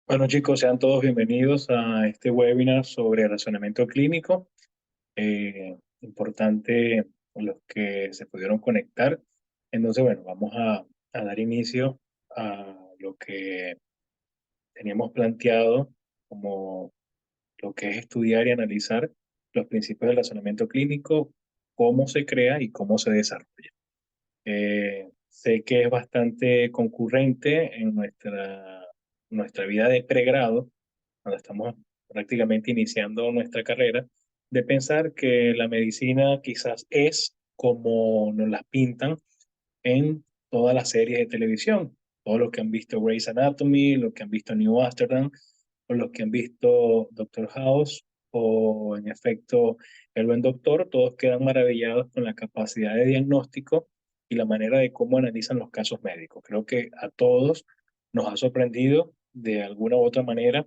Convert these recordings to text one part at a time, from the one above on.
Bueno, chicos, sean todos bienvenidos a este webinar sobre razonamiento clínico. Importante los que se pudieron conectar. Entonces, bueno, vamos a dar inicio a lo que teníamos planteado como lo que es estudiar y analizar los principios del razonamiento clínico, cómo se crea y cómo se desarrolla. Sé que es bastante concurrente en nuestra vida de pregrado cuando estamos prácticamente iniciando nuestra carrera, de pensar que la medicina quizás es como nos las pintan en todas las series de televisión. Todos los que han visto Grey's Anatomy, los que han visto New Amsterdam, o los que han visto Doctor House, o en efecto El Buen Doctor, todos quedan maravillados con la capacidad de diagnóstico y la manera de cómo analizan los casos médicos. Creo que a todos nos ha sorprendido de alguna u otra manera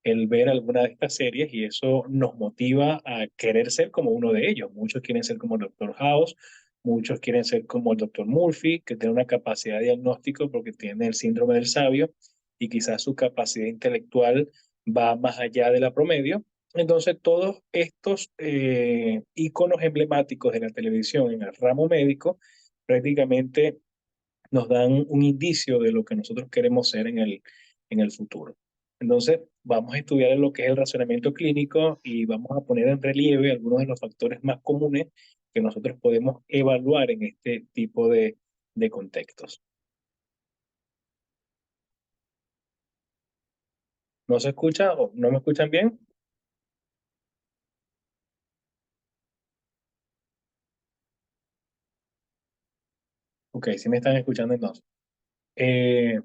el ver alguna de estas series y eso nos motiva a querer ser como uno de ellos. Muchos quieren ser como Doctor House, muchos quieren ser como el Doctor Murphy, que tiene una capacidad de diagnóstico porque tiene el síndrome del sabio y quizás su capacidad intelectual va más allá de la promedio. Entonces, todos estos íconos emblemáticos de la televisión en el ramo médico prácticamente nos dan un indicio de lo que nosotros queremos ser en el futuro. Entonces, vamos a estudiar lo que es el razonamiento clínico y vamos a poner en relieve algunos de los factores más comunes que nosotros podemos evaluar en este tipo de contextos. ¿No se escucha o no me escuchan bien? Ok, sí me están escuchando entonces. Eh,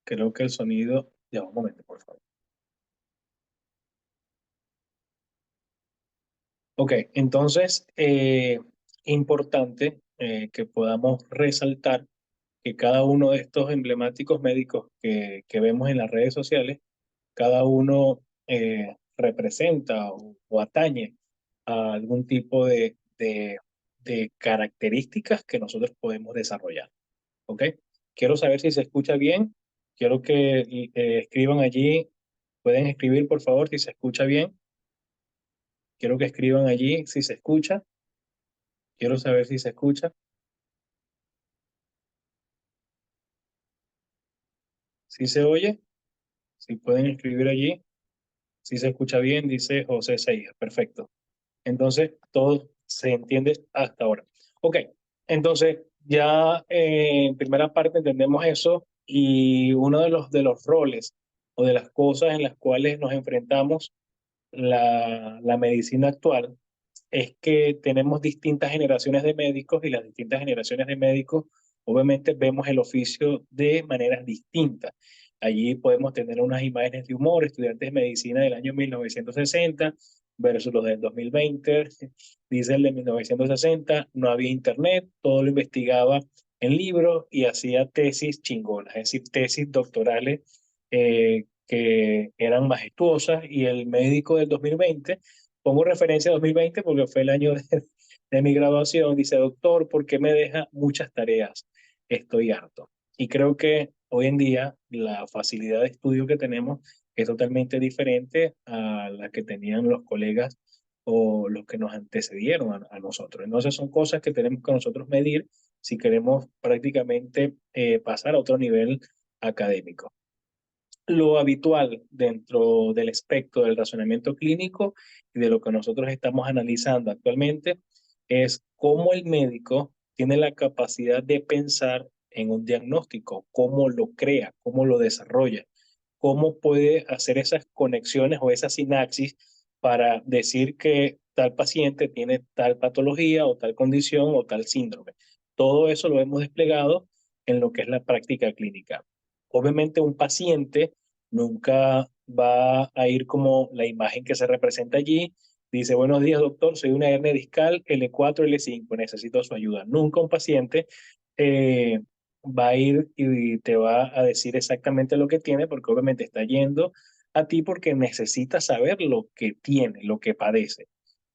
Creo que el sonido... Ya, un momento, por favor. Ok, entonces, importante que podamos resaltar que cada uno de estos emblemáticos médicos que vemos en las redes sociales, cada uno representa o atañe a algún tipo de características que nosotros podemos desarrollar. ¿Ok? Quiero saber si se escucha bien. Quiero que escriban allí. Pueden escribir, por favor, si se escucha bien. Quiero que escriban allí si se escucha. Quiero saber si se escucha. Si se oye, si pueden escribir allí. Si se escucha bien, dice José Seija. Perfecto. Entonces, todo se entiende hasta ahora. Ok, entonces ya en primera parte entendemos eso y uno de los roles o de las cosas en las cuales nos enfrentamos la medicina actual es que tenemos distintas generaciones de médicos y las distintas generaciones de médicos obviamente vemos el oficio de maneras distintas. Allí podemos tener unas imágenes de humor, estudiantes de medicina del año 1960 versus los del 2020. Dice el de 1960, no había internet, todo lo investigaba en libros y hacía tesis chingonas, es decir, tesis doctorales que eran majestuosas y el médico del 2020, pongo referencia a 2020 porque fue el año de mi graduación, dice, doctor, ¿por qué me deja muchas tareas? Estoy harto. Y creo que hoy en día la facilidad de estudio que tenemos es totalmente diferente a la que tenían los colegas o los que nos antecedieron a nosotros. Entonces son cosas que tenemos que nosotros medir si queremos prácticamente pasar a otro nivel académico. Lo habitual dentro del espectro del razonamiento clínico y de lo que nosotros estamos analizando actualmente es cómo el médico tiene la capacidad de pensar en un diagnóstico, cómo lo crea, cómo lo desarrolla, cómo puede hacer esas conexiones o esa sinapsis para decir que tal paciente tiene tal patología o tal condición o tal síndrome. Todo eso lo hemos desplegado en lo que es la práctica clínica. Obviamente un paciente nunca va a ir como la imagen que se representa allí. Dice, buenos días, doctor, soy una hernia discal L4, L5, necesito su ayuda. Nunca un paciente eh, va a ir y te va a decir exactamente lo que tiene, porque obviamente está yendo a ti porque necesita saber lo que tiene, lo que padece.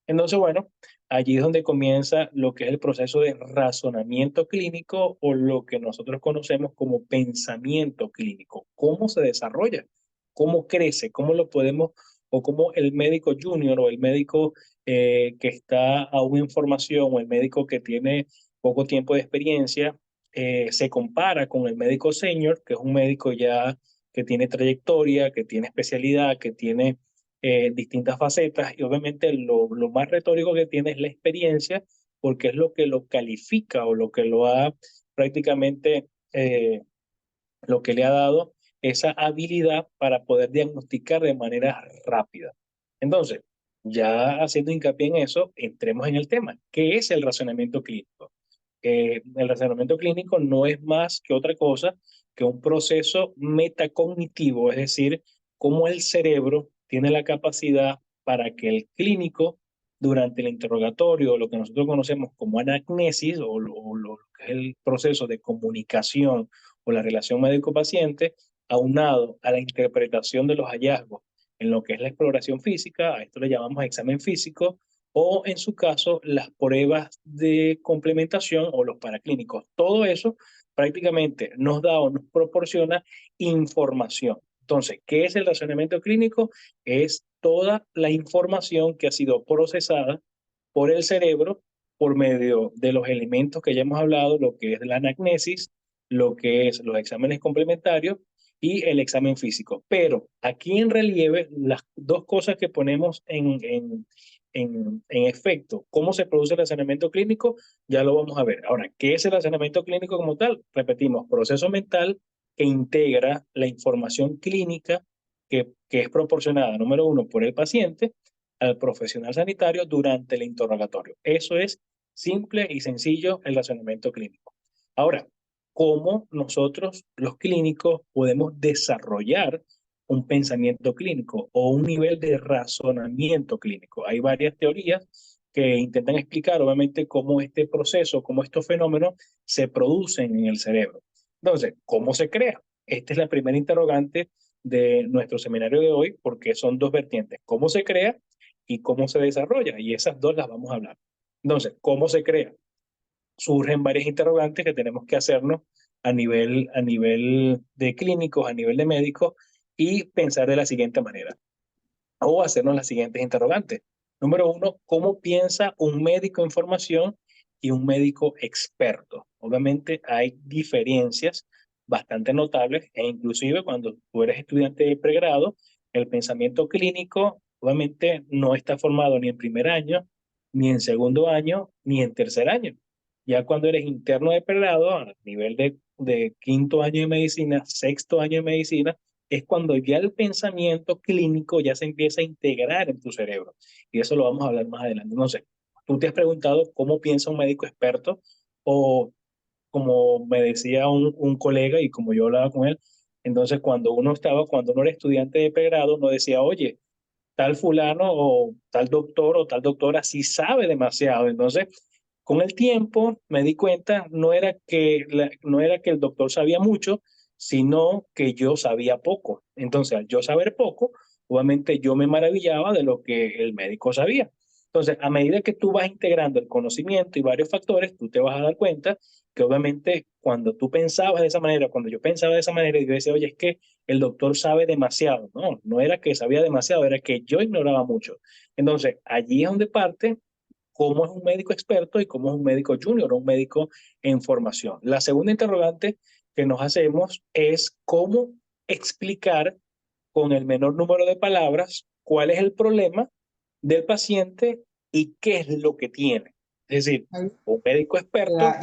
Entonces, bueno, allí es donde comienza lo que es el proceso de razonamiento clínico o lo que nosotros conocemos como pensamiento clínico. ¿Cómo se desarrolla? ¿Cómo crece? ¿Cómo lo podemos, o cómo el médico junior o el médico que está aún en formación o el médico que tiene poco tiempo de experiencia se compara con el médico senior, que es un médico ya que tiene trayectoria, que tiene especialidad, que tiene distintas facetas y obviamente lo más retórico que tiene es la experiencia porque es lo que lo califica o lo que lo ha prácticamente, lo que le ha dado esa habilidad para poder diagnosticar de manera rápida. Entonces, ya haciendo hincapié en eso, entremos en el tema. ¿Qué es el razonamiento clínico? El razonamiento clínico no es más que otra cosa que un proceso metacognitivo, es decir, cómo el cerebro tiene la capacidad para que el clínico, durante el interrogatorio, lo que nosotros conocemos como anamnesis, o lo que es el proceso de comunicación o la relación médico-paciente, aunado a la interpretación de los hallazgos en lo que es la exploración física, a esto le llamamos examen físico, o en su caso las pruebas de complementación o los paraclínicos. Todo eso prácticamente nos da o nos proporciona información. Entonces, ¿qué es el razonamiento clínico? Es toda la información que ha sido procesada por el cerebro por medio de los elementos que ya hemos hablado, lo que es la anamnesis, lo que es los exámenes complementarios y el examen físico. Pero aquí en relieve las dos cosas que ponemos en efecto, cómo se produce el razonamiento clínico, ya lo vamos a ver. Ahora, ¿qué es el razonamiento clínico como tal? Repetimos, proceso mental que integra la información clínica que es proporcionada, número uno, por el paciente al profesional sanitario durante el interrogatorio. Eso es simple y sencillo el razonamiento clínico. Ahora, ¿cómo nosotros, los clínicos, podemos desarrollar un pensamiento clínico o un nivel de razonamiento clínico? Hay varias teorías que intentan explicar, obviamente, cómo este proceso, cómo estos fenómenos se producen en el cerebro. Entonces, ¿cómo se crea? Esta es la primera interrogante de nuestro seminario de hoy, porque son dos vertientes: cómo se crea y cómo se desarrolla, y esas dos las vamos a hablar. Entonces, ¿cómo se crea? Surgen varias interrogantes que tenemos que hacernos a nivel de clínicos, a nivel de médicos, y pensar de la siguiente manera, o hacernos las siguientes interrogantes. Número uno, ¿cómo piensa un médico en formación y un médico experto? Obviamente hay diferencias bastante notables e inclusive cuando tú eres estudiante de pregrado, el pensamiento clínico obviamente no está formado ni en primer año, ni en segundo año, ni en tercer año. Ya cuando eres interno de pregrado, a nivel de quinto año de medicina, sexto año de medicina, es cuando ya el pensamiento clínico ya se empieza a integrar en tu cerebro. Y eso lo vamos a hablar más adelante. No sé, tú te has preguntado cómo piensa un médico experto, o como me decía un colega y como yo hablaba con él, entonces cuando uno era estudiante de pregrado, uno decía, oye, tal fulano o tal doctor o tal doctora sí sabe demasiado. Entonces, con el tiempo me di cuenta, no era que el doctor sabía mucho, sino que yo sabía poco. Entonces, al yo saber poco, obviamente yo me maravillaba de lo que el médico sabía. Entonces, a medida que tú vas integrando el conocimiento y varios factores, tú te vas a dar cuenta que obviamente cuando tú pensabas de esa manera, cuando yo pensaba de esa manera, yo decía, oye, es que el doctor sabe demasiado. No, no era que sabía demasiado, era que yo ignoraba mucho. Entonces, allí es donde parte cómo es un médico experto y cómo es un médico junior, un médico en formación. La segunda interrogante que nos hacemos es cómo explicar con el menor número de palabras cuál es el problema del paciente y qué es lo que tiene. Es decir, un médico experto La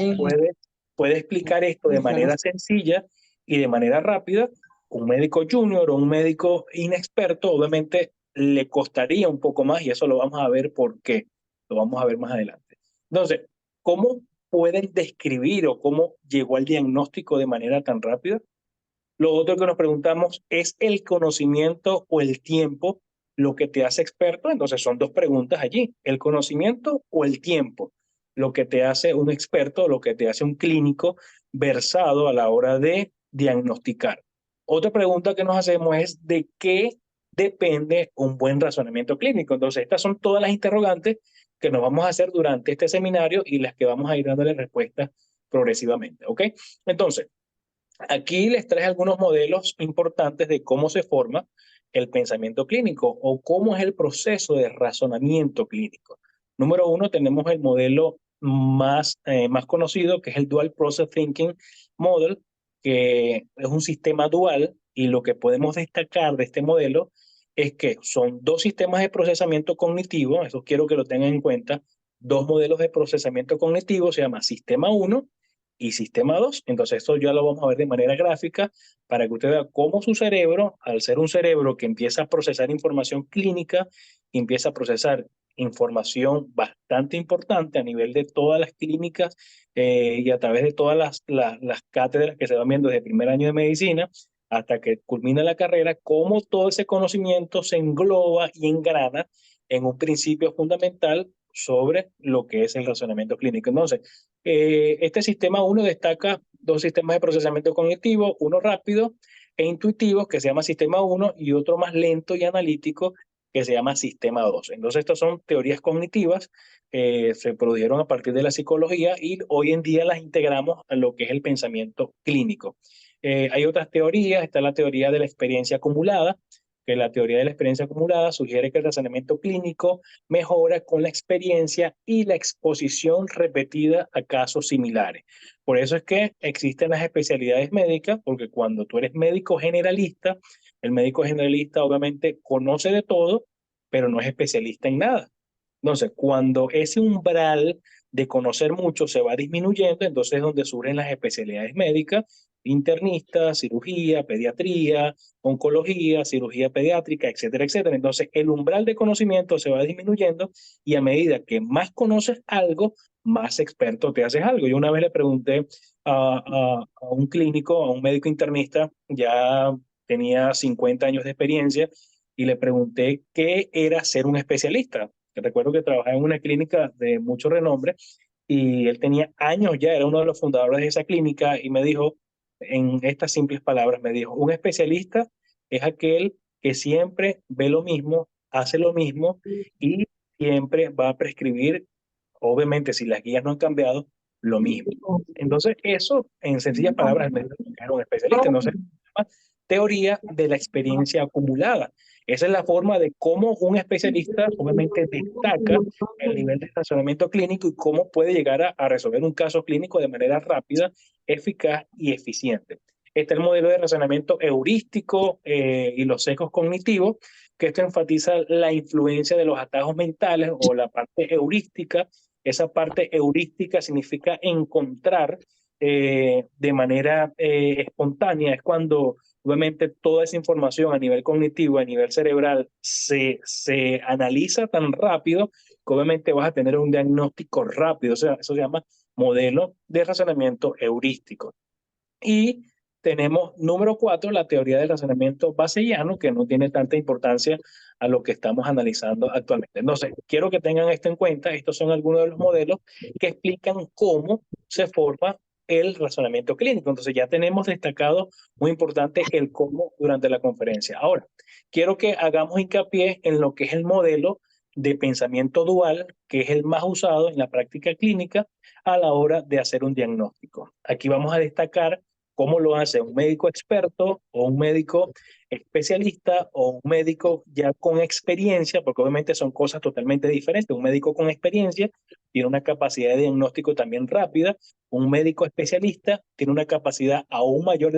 puede explicar esto de manera inflamación. sencilla y de manera rápida. Un médico junior o un médico inexperto, obviamente, le costaría un poco más y eso lo vamos a ver por qué. Lo vamos a ver más adelante. Entonces, ¿cómo pueden describir o cómo llegó al diagnóstico de manera tan rápida? Lo otro que nos preguntamos, ¿es el conocimiento o el tiempo lo que te hace experto? Entonces son dos preguntas allí, ¿el conocimiento o el tiempo? Lo que te hace un experto, lo que te hace un clínico versado a la hora de diagnosticar. Otra pregunta que nos hacemos es, ¿de qué depende un buen razonamiento clínico? Entonces estas son todas las interrogantes que nos vamos a hacer durante este seminario y las que vamos a ir dándole respuestas progresivamente, ¿ok? Entonces, aquí les traje algunos modelos importantes de cómo se forma el pensamiento clínico o cómo es el proceso de razonamiento clínico. Número uno, tenemos el modelo más conocido, que es el Dual Process Thinking Model, que es un sistema dual, y lo que podemos destacar de este modelo es que son dos sistemas de procesamiento cognitivo, eso quiero que lo tengan en cuenta, dos modelos de procesamiento cognitivo, se llama Sistema uno y Sistema 2. Entonces, esto ya lo vamos a ver de manera gráfica para que usted vea cómo su cerebro, al ser un cerebro que empieza a procesar información clínica, empieza a procesar información bastante importante a nivel de todas las clínicas y a través de todas las cátedras que se van viendo desde el primer año de medicina hasta que culmina la carrera, cómo todo ese conocimiento se engloba y engrana en un principio fundamental sobre lo que es el razonamiento clínico. Entonces, este sistema uno destaca dos sistemas de procesamiento cognitivo, uno rápido e intuitivo, que se llama sistema uno, y otro más lento y analítico, que se llama sistema 2. Entonces, estas son teorías cognitivas, se produjeron a partir de la psicología y hoy en día las integramos a lo que es el pensamiento clínico. Hay otras teorías, está la teoría de la experiencia acumulada, que la teoría de la experiencia acumulada sugiere que el razonamiento clínico mejora con la experiencia y la exposición repetida a casos similares. Por eso es que existen las especialidades médicas, porque cuando tú eres médico generalista, el médico generalista obviamente conoce de todo, pero no es especialista en nada. Entonces, cuando ese umbral de conocer mucho se va disminuyendo, entonces es donde surgen las especialidades médicas, internista, cirugía, pediatría, oncología, cirugía pediátrica, etcétera, etcétera. Entonces, el umbral de conocimiento se va disminuyendo y a medida que más conoces algo, más experto te haces algo. Yo una vez le pregunté a un clínico, a un médico internista, ya tenía 50 años de experiencia, y le pregunté qué era ser un especialista. Recuerdo que trabajaba en una clínica de mucho renombre y él tenía años ya, era uno de los fundadores de esa clínica y me dijo, en estas simples palabras, me dijo, un especialista es aquel que siempre ve lo mismo, hace lo mismo y siempre va a prescribir, obviamente si las guías no han cambiado, lo mismo. Entonces, eso, en sencillas palabras, me dijo que era un especialista. Entonces, teoría de la experiencia acumulada. Esa es la forma de cómo un especialista obviamente destaca el nivel de razonamiento clínico y cómo puede llegar a resolver un caso clínico de manera rápida, eficaz y eficiente. Está el modelo de razonamiento heurístico y los sesgos cognitivos, que esto enfatiza la influencia de los atajos mentales o la parte heurística. Esa parte heurística significa encontrar de manera espontánea. Es cuando obviamente toda esa información a nivel cognitivo, a nivel cerebral, se analiza tan rápido que obviamente vas a tener un diagnóstico rápido. O sea, eso se llama modelo de razonamiento heurístico. Y tenemos número 4, la teoría del razonamiento bayesiano, que no tiene tanta importancia a lo que estamos analizando actualmente. Entonces, quiero que tengan esto en cuenta. Estos son algunos de los modelos que explican cómo se forma el razonamiento clínico. Entonces, ya tenemos destacado muy importante el cómo durante la conferencia. Ahora, quiero que hagamos hincapié en lo que es el modelo de pensamiento dual, que es el más usado en la práctica clínica a la hora de hacer un diagnóstico. Aquí vamos a destacar cómo lo hace un médico experto o un médico especialista o un médico ya con experiencia, porque obviamente son cosas totalmente diferentes. Un médico con experiencia tiene una capacidad de diagnóstico también rápida. Un médico especialista tiene una capacidad aún mayor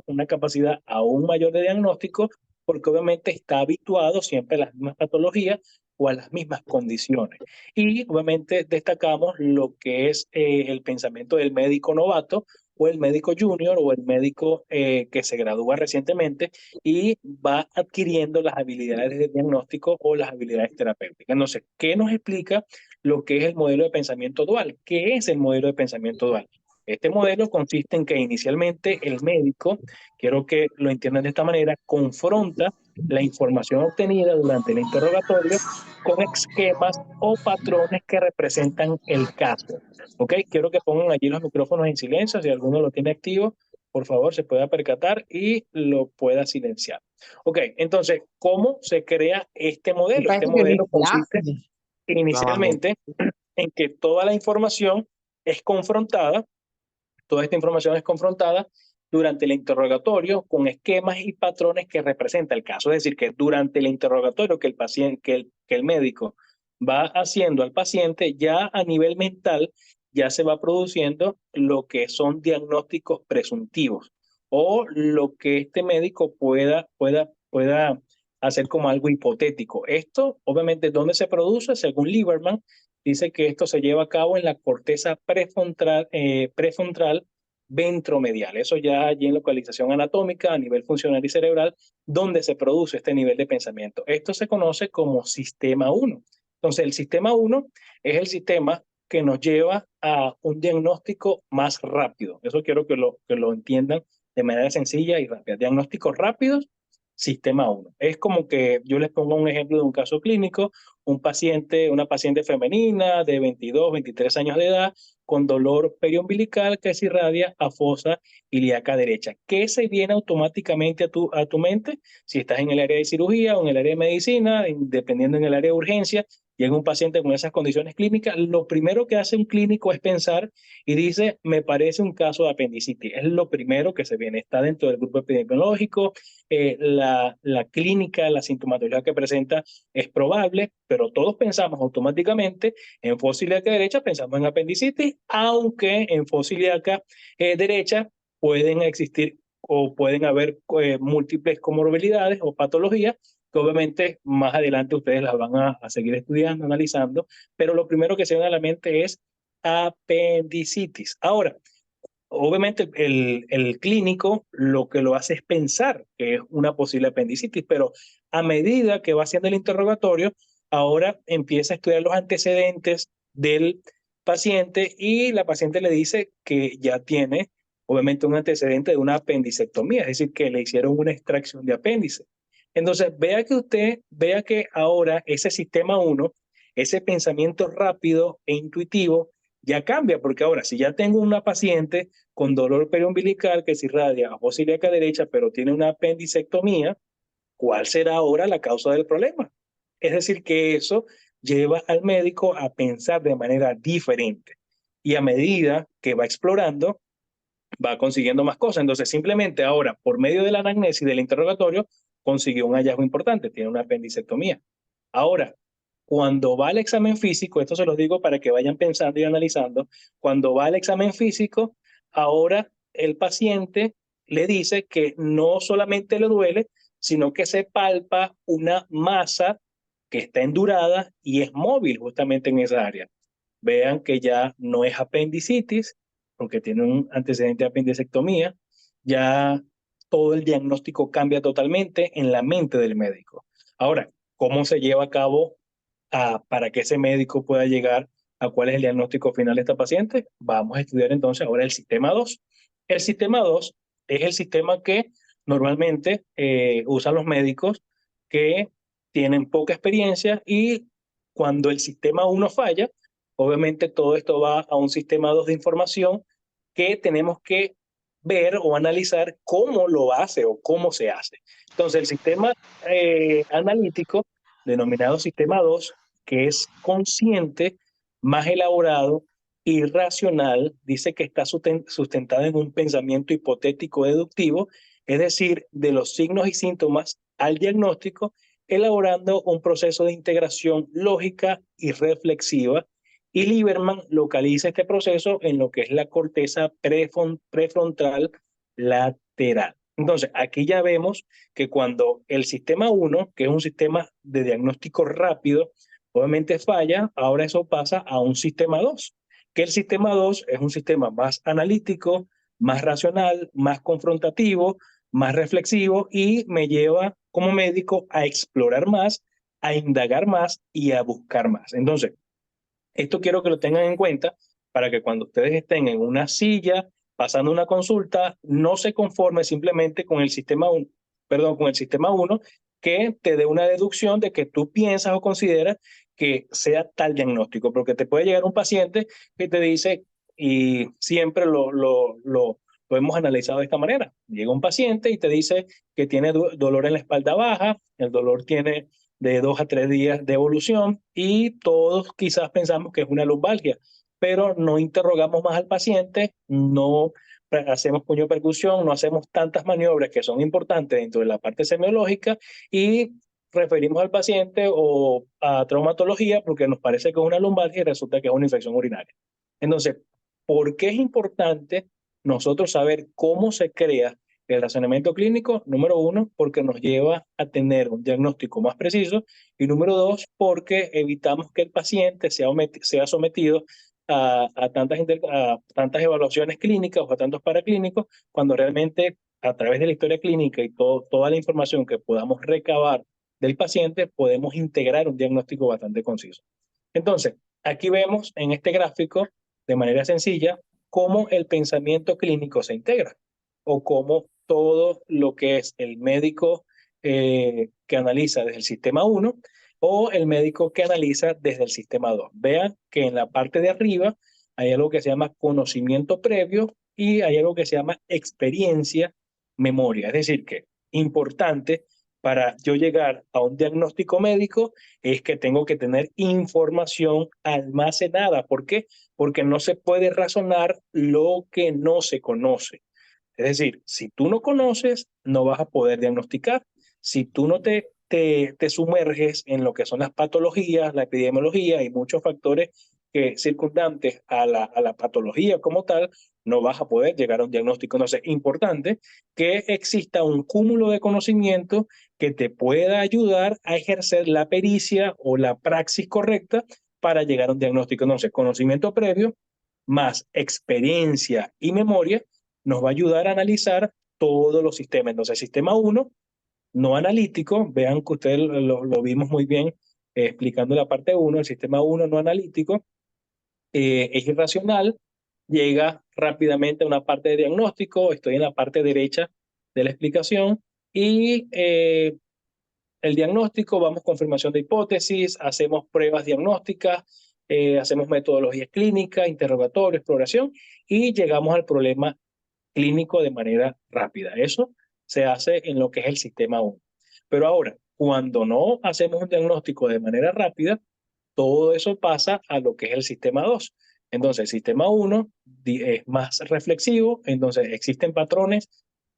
una capacidad aún mayor de diagnóstico, porque obviamente está habituado siempre a las mismas patologías o a las mismas condiciones. Y obviamente destacamos lo que es el pensamiento del médico novato o el médico junior o el médico que se gradúa recientemente y va adquiriendo las habilidades de diagnóstico o las habilidades terapéuticas. Entonces, ¿qué nos explica lo que es el modelo de pensamiento dual? ¿Qué es el modelo de pensamiento dual? Este modelo consiste en que inicialmente el médico, quiero que lo entiendan de esta manera, confronta la información obtenida durante el interrogatorio con esquemas o patrones que representan el caso. ¿Ok? Quiero que pongan allí los micrófonos en silencio. Si alguno lo tiene activo, por favor, se pueda percatar y lo pueda silenciar. Ok, entonces, ¿cómo se crea este Me modelo? Este parece que no hay modelo consiste, clase. Trabajó. inicialmente en que toda la información es confrontada, toda esta información es confrontada durante el interrogatorio con esquemas y patrones que representa el caso. Es decir, que durante el interrogatorio que el paciente, que el médico va haciendo al paciente, ya a nivel mental, ya se va produciendo lo que son diagnósticos presuntivos o lo que este médico pueda hacer como algo hipotético. Esto, obviamente, ¿dónde se produce? Según Lieberman, dice que esto se lleva a cabo en la corteza prefrontal ventromedial. Eso ya allí en localización anatómica, a nivel funcional y cerebral, donde se produce este nivel de pensamiento. Esto se conoce como sistema 1. Entonces, el sistema 1 es el sistema que nos lleva a un diagnóstico más rápido. Eso quiero que lo entiendan de manera sencilla y rápida. Diagnósticos rápidos, sistema 1. Es como que yo les pongo un ejemplo de un caso clínico, una paciente femenina de 22, 23 años de edad, con dolor periumbilical que se irradia a fosa ilíaca derecha. ¿Qué se viene automáticamente a tu mente? Si estás en el área de cirugía o en el área de medicina, dependiendo en el área de urgencia, llega un paciente con esas condiciones clínicas, lo primero que hace un clínico es pensar y dice, me parece un caso de apendicitis. Es lo primero que se viene, está dentro del grupo epidemiológico, la clínica, la sintomatología que presenta es probable, pero todos pensamos automáticamente en fosa ilíaca derecha, pensamos en apendicitis, aunque en fosa ilíaca derecha pueden existir o pueden haber múltiples comorbilidades o patologías que obviamente más adelante ustedes las van a seguir estudiando, analizando, pero lo primero que se viene a la mente es apendicitis. Ahora, obviamente el clínico lo que lo hace es pensar que es una posible apendicitis, pero a medida que va haciendo el interrogatorio, ahora empieza a estudiar los antecedentes del paciente y la paciente le dice que ya tiene obviamente un antecedente de una apendicectomía, es decir, que le hicieron una extracción de apéndice. Entonces, vea que ahora ese sistema 1, ese pensamiento rápido e intuitivo, ya cambia, porque ahora si ya tengo una paciente con dolor periumbilical que se irradia a fosa ilíaca derecha, pero tiene una apendicectomía, ¿cuál será ahora la causa del problema? Es decir, que eso lleva al médico a pensar de manera diferente. Y a medida que va explorando, va consiguiendo más cosas. Entonces, simplemente ahora, por medio de la anamnesis del interrogatorio, consiguió un hallazgo importante, tiene una apendicectomía. Ahora, cuando va al examen físico, esto se los digo para que vayan pensando y analizando, cuando va al examen físico, ahora el paciente le dice que no solamente le duele, sino que se palpa una masa que está endurada y es móvil justamente en esa área. Vean que ya no es apendicitis, porque tiene un antecedente de apendicectomía, ya todo el diagnóstico cambia totalmente en la mente del médico. Ahora, ¿cómo se lleva a cabo para que ese médico pueda llegar a cuál es el diagnóstico final de esta paciente? Vamos a estudiar entonces ahora el sistema 2. El sistema 2 es el sistema que normalmente usan los médicos que tienen poca experiencia y cuando el sistema 1 falla, obviamente todo esto va a un sistema 2 de información que tenemos que ver o analizar cómo lo hace o cómo se hace. Entonces, el sistema analítico, denominado sistema 2, que es consciente, más elaborado y racional, dice que está sustentado en un pensamiento hipotético deductivo, es decir, de los signos y síntomas al diagnóstico, elaborando un proceso de integración lógica y reflexiva. Y Lieberman localiza este proceso en lo que es la corteza prefrontal lateral. Entonces, aquí ya vemos que cuando el sistema 1, que es un sistema de diagnóstico rápido, obviamente falla, ahora eso pasa a un sistema 2, que el sistema 2 es un sistema más analítico, más racional, más confrontativo, más reflexivo y me lleva como médico a explorar más, a indagar más y a buscar más. Entonces, esto quiero que lo tengan en cuenta para que cuando ustedes estén en una silla pasando una consulta, no se conforme simplemente con el sistema 1, perdón, con el sistema 1, que te dé una deducción de que tú piensas o consideras que sea tal diagnóstico, porque te puede llegar un paciente que te dice, y siempre lo hemos analizado de esta manera, llega un paciente y te dice que tiene dolor en la espalda baja, el dolor tiene de 2 a 3 días de evolución y todos quizás pensamos que es una lumbalgia, pero no interrogamos más al paciente, no hacemos puño-percusión, no hacemos tantas maniobras que son importantes dentro de la parte semiológica y referimos al paciente o a traumatología porque nos parece que es una lumbalgia y resulta que es una infección urinaria. Entonces, ¿por qué es importante nosotros saber cómo se crea el razonamiento clínico? Número uno, porque nos lleva a tener un diagnóstico más preciso y número dos, porque evitamos que el paciente sea sometido a tantas evaluaciones clínicas o a tantos paraclínicos, cuando realmente a través de la historia clínica y toda la información que podamos recabar del paciente, podemos integrar un diagnóstico bastante conciso. Entonces, aquí vemos en este gráfico, de manera sencilla, cómo el pensamiento clínico se integra o cómo todo lo que es el médico que analiza desde el sistema 1 o el médico que analiza desde el sistema 2. Vean que en la parte de arriba hay algo que se llama conocimiento previo y hay algo que se llama experiencia, memoria. Es decir, que importante para yo llegar a un diagnóstico médico es que tengo que tener información almacenada. ¿Por qué? Porque no se puede razonar lo que no se conoce. Es decir, si tú no conoces, no vas a poder diagnosticar. Si tú no te sumerges en lo que son las patologías, la epidemiología y muchos factores circundantes a la patología como tal, no vas a poder llegar a un diagnóstico. Entonces, es importante que exista un cúmulo de conocimiento que te pueda ayudar a ejercer la pericia o la praxis correcta para llegar a un diagnóstico. Entonces, conocimiento previo más experiencia y memoria nos va a ayudar a analizar todos los sistemas. Entonces, sistema 1, no analítico, vean que ustedes lo vimos muy bien explicando la parte 1, el sistema 1 no analítico, es irracional, llega rápidamente a una parte de diagnóstico, estoy en la parte derecha de la explicación, y el diagnóstico, vamos confirmación de hipótesis, hacemos pruebas diagnósticas, hacemos metodología clínica, interrogatorio, exploración, y llegamos al problema clínico de manera rápida. Eso se hace en lo que es el sistema 1. Pero ahora, cuando no hacemos un diagnóstico de manera rápida, todo eso pasa a lo que es el sistema 2. Entonces, el sistema 1 es más reflexivo, entonces existen patrones,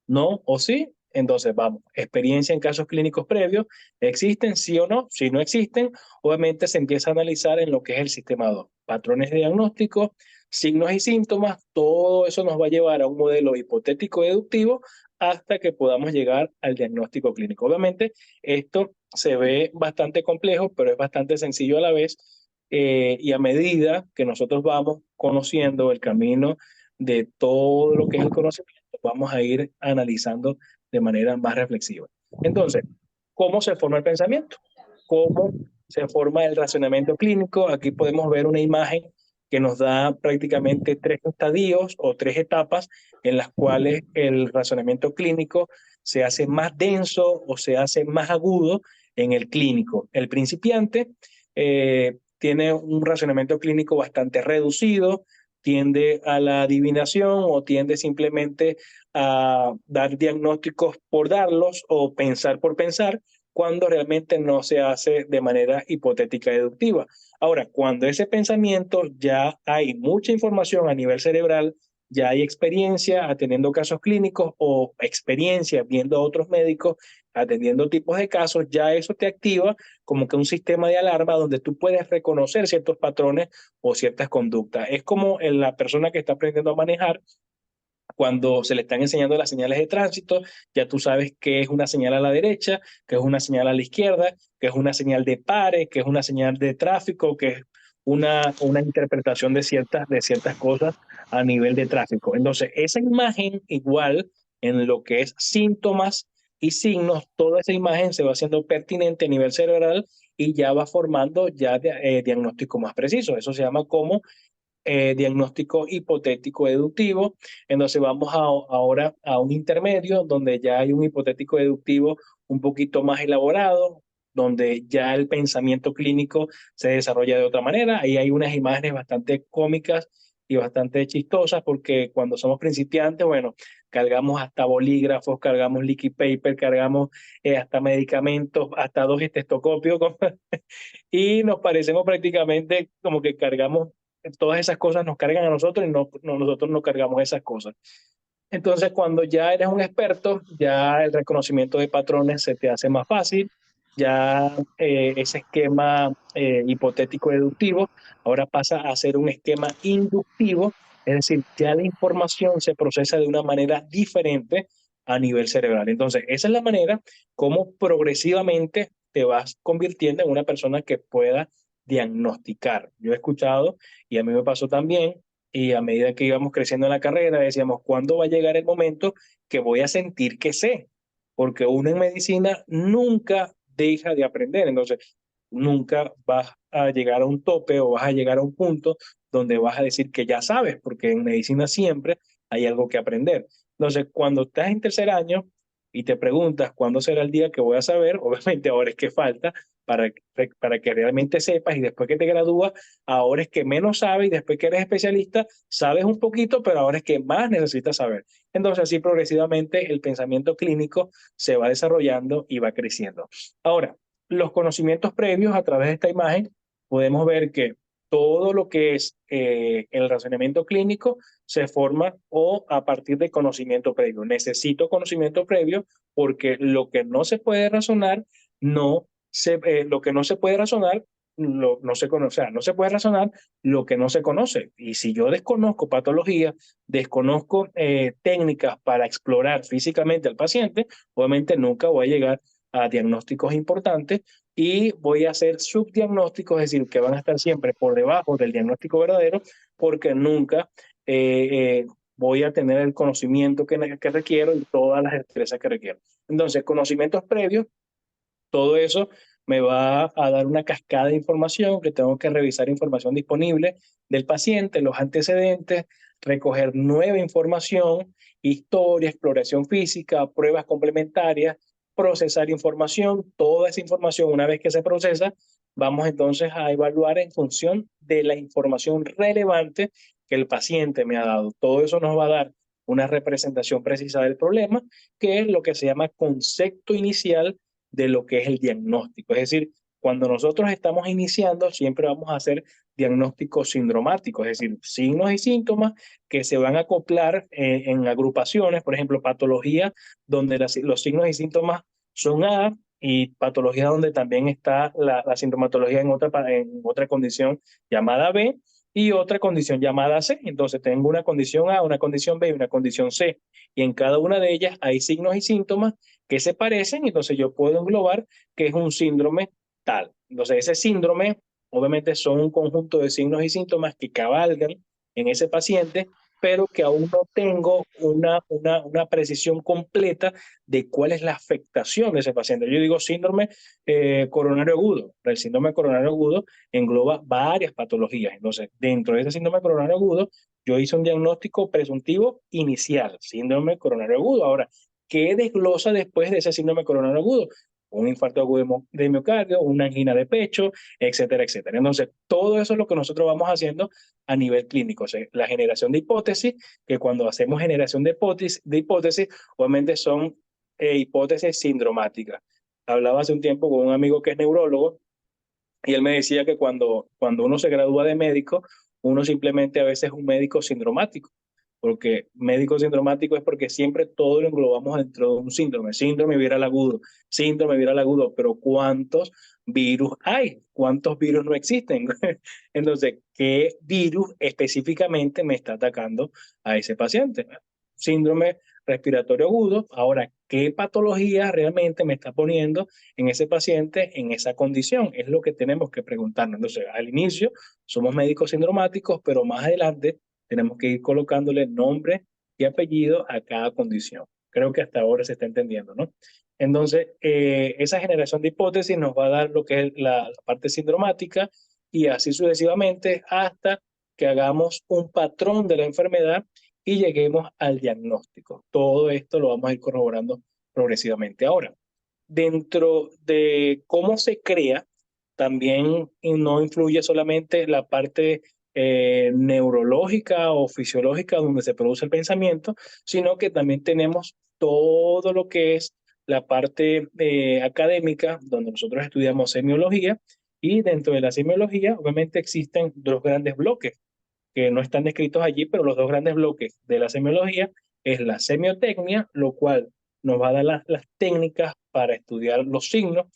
no o sí. Entonces, vamos, experiencia en casos clínicos previos, ¿existen sí o no? Si no existen, obviamente se empieza a analizar en lo que es el sistema 2. Patrones de diagnóstico, signos y síntomas, todo eso nos va a llevar a un modelo hipotético deductivo hasta que podamos llegar al diagnóstico clínico. Obviamente, esto se ve bastante complejo, pero es bastante sencillo a la vez. Y a medida que nosotros vamos conociendo el camino de todo lo que es el conocimiento, vamos a ir analizando de manera más reflexiva. Entonces, ¿cómo se forma el pensamiento? ¿Cómo se forma el razonamiento clínico? Aquí podemos ver una imagen que nos da prácticamente 3 estadios o 3 etapas en las cuales el razonamiento clínico se hace más denso o se hace más agudo en el clínico. El principiante tiene un razonamiento clínico bastante reducido, tiende a la adivinación o tiende simplemente a dar diagnósticos por darlos o pensar por pensar, cuando realmente no se hace de manera hipotética deductiva. Ahora, cuando ese pensamiento ya hay mucha información a nivel cerebral, ya hay experiencia atendiendo casos clínicos o experiencia viendo a otros médicos atendiendo tipos de casos, ya eso te activa como que un sistema de alarma donde tú puedes reconocer ciertos patrones o ciertas conductas. Es como en la persona que está aprendiendo a manejar, cuando se le están enseñando las señales de tránsito, ya tú sabes qué es una señal a la derecha, qué es una señal a la izquierda, qué es una señal de pare, qué es una señal de tráfico, qué es una interpretación de ciertas cosas a nivel de tráfico. Entonces, esa imagen igual en lo que es síntomas y signos, toda esa imagen se va haciendo pertinente a nivel cerebral y ya va formando ya diagnóstico más preciso. Eso se llama como diagnóstico hipotético deductivo. Entonces vamos ahora a un intermedio donde ya hay un hipotético deductivo un poquito más elaborado, donde ya el pensamiento clínico se desarrolla de otra manera. Ahí hay unas imágenes bastante cómicas y bastante chistosas porque cuando somos principiantes, bueno, cargamos hasta bolígrafos, cargamos liquid paper, cargamos hasta medicamentos, hasta 2 estetoscopios y nos parecemos prácticamente como que cargamos todas esas cosas, nos cargan a nosotros y nosotros no cargamos esas cosas. Entonces, cuando ya eres un experto, ya el reconocimiento de patrones se te hace más fácil, ya ese esquema hipotético deductivo ahora pasa a ser un esquema inductivo, es decir, ya la información se procesa de una manera diferente a nivel cerebral. Entonces, esa es la manera como progresivamente te vas convirtiendo en una persona que pueda diagnosticar. Yo he escuchado, y a mí me pasó también, y a medida que íbamos creciendo en la carrera, decíamos, ¿cuándo va a llegar el momento que voy a sentir que sé? Porque uno en medicina nunca deja de aprender. Entonces, nunca vas a llegar a un tope o vas a llegar a un punto donde vas a decir que ya sabes, porque en medicina siempre hay algo que aprender. Entonces, cuando estás en tercer año y te preguntas cuándo será el día que voy a saber, obviamente ahora es que falta para, para que realmente sepas y después que te gradúas, ahora es que menos sabes y después que eres especialista, sabes un poquito, pero ahora es que más necesitas saber. Entonces, así progresivamente el pensamiento clínico se va desarrollando y va creciendo. Ahora, los conocimientos previos a través de esta imagen, podemos ver que todo lo que es el razonamiento clínico se forma o a partir de conocimiento previo. Necesito conocimiento previo porque lo que no se puede razonar, lo que no se puede razonar, no se conoce, o sea, no se puede razonar lo que no se conoce. Y si yo desconozco patología, desconozco técnicas para explorar físicamente al paciente, obviamente nunca voy a llegar a diagnósticos importantes y voy a hacer subdiagnósticos, es decir, que van a estar siempre por debajo del diagnóstico verdadero, porque nunca voy a tener el conocimiento que requiero y todas las destrezas que requiero. Entonces, conocimientos previos, todo eso me va a dar una cascada de información que tengo que revisar información disponible del paciente, los antecedentes, recoger nueva información, historia, exploración física, pruebas complementarias, procesar información. Toda esa información, una vez que se procesa, vamos entonces a evaluar en función de la información relevante que el paciente me ha dado. Todo eso nos va a dar una representación precisa del problema, que es lo que se llama concepto inicial de lo que es el diagnóstico. Es decir, cuando nosotros estamos iniciando, siempre vamos a hacer diagnósticos sindromáticos, es decir, signos y síntomas que se van a acoplar en agrupaciones, por ejemplo, patología donde los signos y síntomas son A y patología donde también está la sintomatología en otra condición llamada B y otra condición llamada C. Entonces tengo una condición A, una condición B y una condición C. Y en cada una de ellas hay signos y síntomas que se parecen, entonces yo puedo englobar que es un síndrome tal. Entonces ese síndrome obviamente son un conjunto de signos y síntomas que cabalgan en ese paciente, pero que aún no tengo una precisión completa de cuál es la afectación de ese paciente. Yo digo síndrome coronario agudo. El síndrome coronario agudo engloba varias patologías. Entonces, dentro de ese síndrome coronario agudo, yo hice un diagnóstico presuntivo inicial, síndrome coronario agudo. Ahora, ¿qué desglosa después de ese síndrome coronario agudo? Un infarto agudo de miocardio, una angina de pecho, etcétera, etcétera. Entonces, todo eso es lo que nosotros vamos haciendo a nivel clínico. O sea, la generación de hipótesis, que cuando hacemos generación de hipótesis obviamente son hipótesis sindromáticas. Hablaba hace un tiempo con un amigo que es neurólogo y él me decía que cuando uno se gradúa de médico, uno simplemente a veces es un médico sindromático, porque médico sindromático es porque siempre todo lo englobamos dentro de un síndrome viral agudo, pero ¿cuántos virus hay? ¿Cuántos virus no existen? Entonces, ¿qué virus específicamente me está atacando a ese paciente? Síndrome respiratorio agudo. Ahora, ¿qué patología realmente me está poniendo en ese paciente en esa condición? Es lo que tenemos que preguntarnos. Entonces, al inicio somos médicos sindromáticos, pero más adelante tenemos que ir colocándole nombre y apellido a cada condición. Creo que hasta ahora se está entendiendo, ¿no? Entonces, esa generación de hipótesis nos va a dar lo que es la parte sindromática y así sucesivamente hasta que hagamos un patrón de la enfermedad y lleguemos al diagnóstico. Todo esto lo vamos a ir corroborando progresivamente. Ahora, dentro de cómo se crea, también no influye solamente la parte neurológica o fisiológica donde se produce el pensamiento, sino que también tenemos todo lo que es la parte académica, donde nosotros estudiamos semiología, y dentro de la semiología, obviamente, existen dos grandes bloques que no están descritos allí, pero los dos grandes bloques de la semiología es la semiotecnia, lo cual nos va a dar las técnicas para estudiar los signos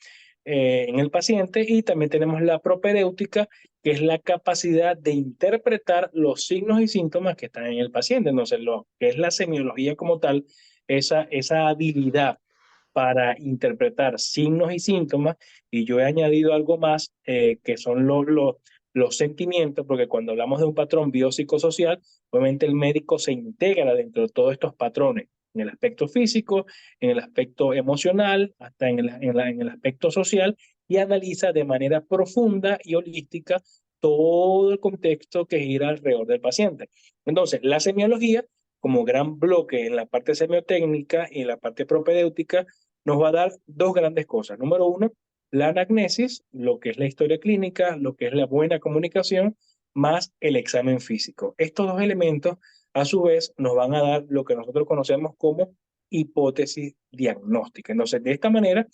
en el paciente, y también tenemos la propedéutica, que es la capacidad de interpretar los signos y síntomas que están en el paciente. Entonces, lo que es la semiología como tal, esa habilidad para interpretar signos y síntomas, y yo he añadido algo más, que son los sentimientos, porque cuando hablamos de un patrón biopsicosocial, obviamente el médico se integra dentro de todos estos patrones, en el aspecto físico, en el aspecto emocional, hasta en el aspecto social, y analiza de manera profunda y holística todo el contexto que gira alrededor del paciente. Entonces, la semiología, como gran bloque en la parte semiotécnica y en la parte propedéutica, nos va a dar dos grandes cosas. Número uno, la anamnesis, lo que es la historia clínica, lo que es la buena comunicación, más el examen físico. Estos dos elementos, a su vez, nos van a dar lo que nosotros conocemos como hipótesis diagnóstica. Entonces, de esta manera,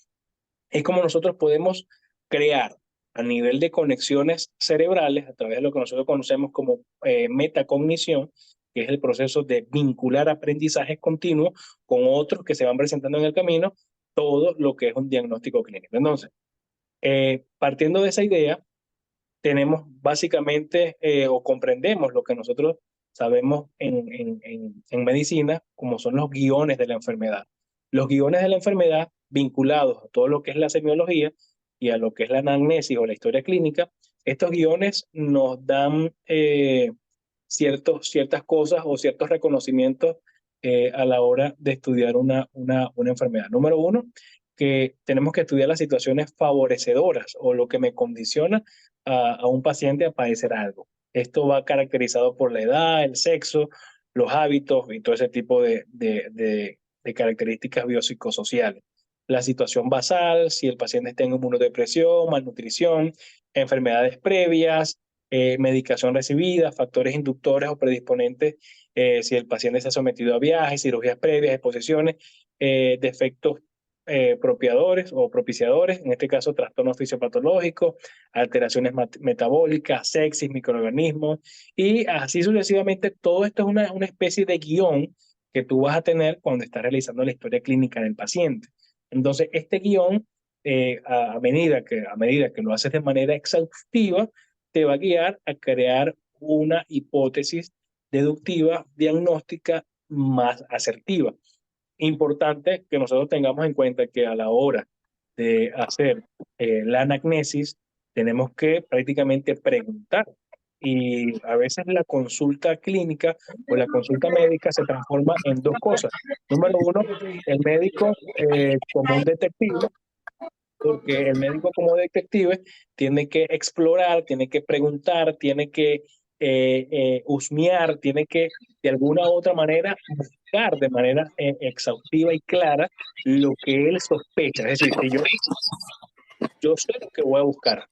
es como nosotros podemos crear a nivel de conexiones cerebrales, a través de lo que nosotros conocemos como metacognición, que es el proceso de vincular aprendizajes continuos con otros que se van presentando en el camino, todo lo que es un diagnóstico clínico. Entonces, partiendo de esa idea, tenemos básicamente o comprendemos lo que nosotros sabemos en medicina, como son los guiones de la enfermedad. Los guiones de la enfermedad vinculados a todo lo que es la semiología y a lo que es la anamnesis o la historia clínica, estos guiones nos dan ciertas cosas o ciertos reconocimientos a la hora de estudiar una enfermedad. Número uno, que tenemos que estudiar las situaciones favorecedoras o lo que me condiciona a un paciente a padecer algo. Esto va caracterizado por la edad, el sexo, los hábitos y todo ese tipo de características biopsicosociales. La situación basal, si el paciente está en inmunodepresión, malnutrición, enfermedades previas, medicación recibida, factores inductores o predisponentes, si el paciente se ha sometido a viajes, cirugías previas, exposiciones, defectos propiadores o propiciadores, en este caso trastornos fisiopatológicos, alteraciones metabólicas, sepsis, microorganismos, y así sucesivamente. Todo esto es una especie de guión que tú vas a tener cuando estás realizando la historia clínica del paciente. Entonces, este guión, a medida que lo haces de manera exhaustiva, te va a guiar a crear una hipótesis deductiva, diagnóstica más asertiva. Importante que nosotros tengamos en cuenta que a la hora de hacer la anamnesis, tenemos que prácticamente preguntar. Y a veces la consulta clínica o la consulta médica se transforma en dos cosas. Número uno, el médico como un detective, porque el médico como detective tiene que explorar, tiene que preguntar, tiene que husmear, tiene que de alguna u otra manera buscar de manera exhaustiva y clara lo que él sospecha. Es decir, si yo sé lo que voy a buscar.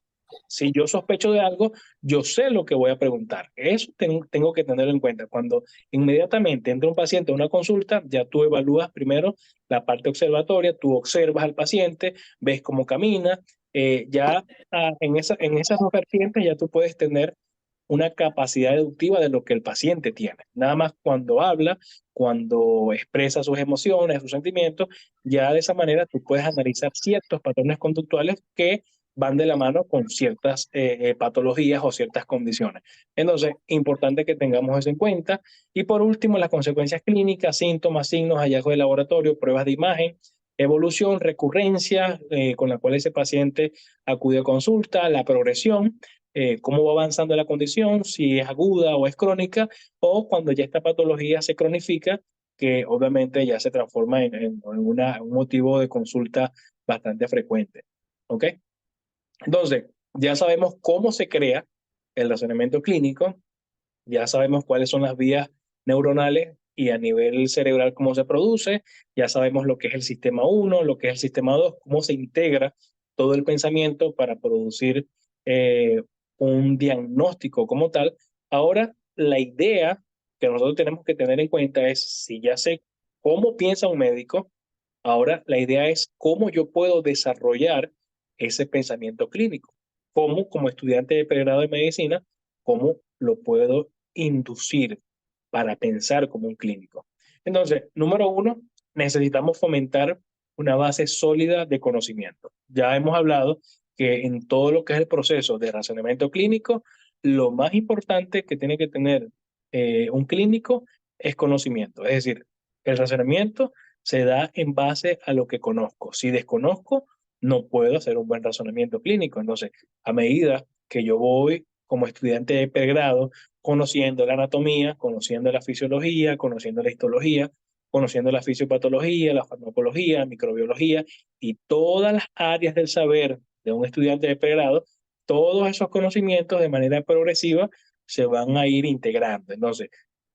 Si yo sospecho de algo, yo sé lo que voy a preguntar. Eso tengo que tenerlo en cuenta. Cuando inmediatamente entra un paciente a una consulta, ya tú evalúas primero la parte observatoria, tú observas al paciente, ves cómo camina, ya en esas dos vertientes ya tú puedes tener una capacidad deductiva de lo que el paciente tiene. Nada más cuando habla, cuando expresa sus emociones, sus sentimientos, ya de esa manera tú puedes analizar ciertos patrones conductuales que van de la mano con ciertas patologías o ciertas condiciones. Entonces, importante que tengamos eso en cuenta. Y por último, las consecuencias clínicas, síntomas, signos, hallazgos de laboratorio, pruebas de imagen, evolución, recurrencia con la cual ese paciente acude a consulta, la progresión, cómo va avanzando la condición, si es aguda o es crónica, o cuando ya esta patología se cronifica, que obviamente ya se transforma en un motivo de consulta bastante frecuente. ¿Ok? Entonces, ya sabemos cómo se crea el razonamiento clínico, ya sabemos cuáles son las vías neuronales y a nivel cerebral cómo se produce, ya sabemos lo que es el sistema 1, lo que es el sistema 2, cómo se integra todo el pensamiento para producir un diagnóstico como tal. Ahora, la idea que nosotros tenemos que tener en cuenta es, si ya sé cómo piensa un médico, ahora la idea es cómo yo puedo desarrollar ese pensamiento clínico. Cómo, como estudiante de pregrado de medicina, cómo lo puedo inducir para pensar como un clínico. Entonces, número uno, necesitamos fomentar una base sólida de conocimiento. Ya hemos hablado que en todo lo que es el proceso de razonamiento clínico, lo más importante que tiene que tener un clínico es conocimiento. Es decir, el razonamiento se da en base a lo que conozco. Si desconozco, no puedo hacer un buen razonamiento clínico. Entonces, a medida que yo voy como estudiante de pregrado, conociendo la anatomía, conociendo la fisiología, conociendo la histología, conociendo la fisiopatología, la farmacología, microbiología y todas las áreas del saber de un estudiante de pregrado, todos esos conocimientos de manera progresiva se van a ir integrando. Entonces,